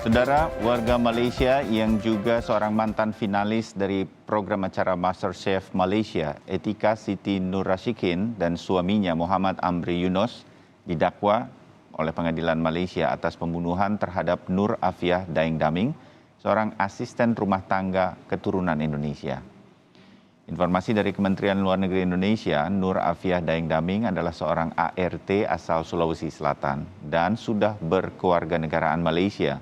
Saudara, warga Malaysia yang juga seorang mantan finalis dari program acara MasterChef Malaysia, Etika Siti Nur Rashikin dan suaminya Muhammad Amri Yunus didakwa oleh Pengadilan Malaysia atas pembunuhan terhadap Nur Afiah Daeng Daming, seorang asisten rumah tangga keturunan Indonesia. Informasi dari Kementerian Luar Negeri Indonesia, Nur Afiah Daeng Daming adalah seorang ART asal Sulawesi Selatan dan sudah berkewarganegaraan Malaysia.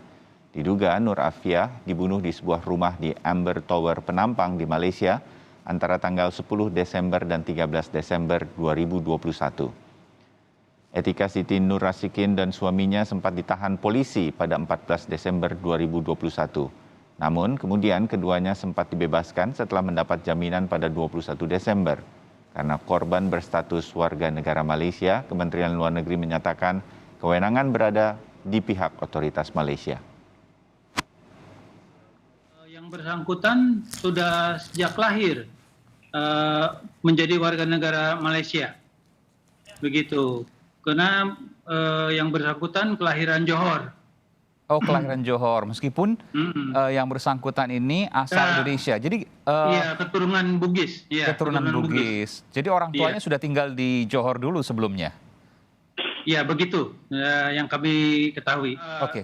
Diduga Nur Afiah dibunuh di sebuah rumah di Amber Tower Penampang di Malaysia antara tanggal 10 Desember dan 13 Desember 2021. Etika Siti Nur Rashikin dan suaminya sempat ditahan polisi pada 14 Desember 2021. Namun kemudian keduanya sempat dibebaskan setelah mendapat jaminan pada 21 Desember. Karena korban berstatus warga negara Malaysia, Kementerian Luar Negeri menyatakan kewenangan berada di pihak otoritas Malaysia. Yang bersangkutan sudah sejak lahir menjadi warga negara Malaysia, begitu. Karena yang bersangkutan kelahiran Johor. Oh, kelahiran Johor, meskipun yang bersangkutan ini asal Indonesia. Jadi iya, keturunan Bugis. Ya, keturunan Bugis. Jadi orang tuanya sudah tinggal di Johor dulu sebelumnya. Iya, begitu yang kami ketahui.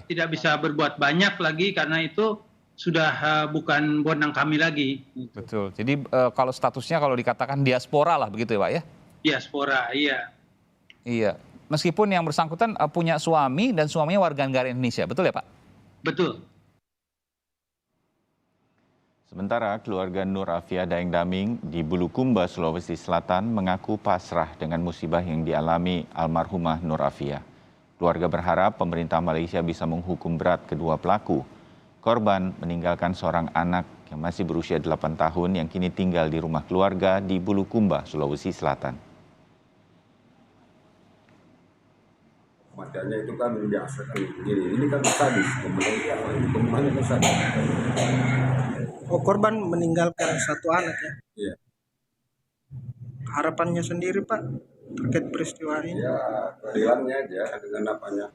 Tidak bisa berbuat banyak lagi karena itu sudah bukan wewenang kami lagi. Betul. Jadi kalau statusnya kalau dikatakan diaspora lah begitu ya, Pak ya? Diaspora, iya. Iya. Meskipun yang bersangkutan punya suami dan suaminya warga negara Indonesia, betul ya Pak? Betul. Sementara keluarga Nur Afiah Daeng Daming di Bulukumba, Sulawesi Selatan mengaku pasrah dengan musibah yang dialami almarhumah Nur Afiah. Keluarga berharap pemerintah Malaysia bisa menghukum berat kedua pelaku. Korban meninggalkan seorang anak yang masih berusia 8 tahun yang kini tinggal di rumah keluarga di Bulukumba, Sulawesi Selatan. Kematiannya itu kan biasa kan begini, ini kan sadis, pembunuhannya kan sadis. Oh, korban meninggalkan satu anak ya? Iya. Harapannya sendiri Pak terkait peristiwa ini? Ya, keadilannya aja dengan apanya.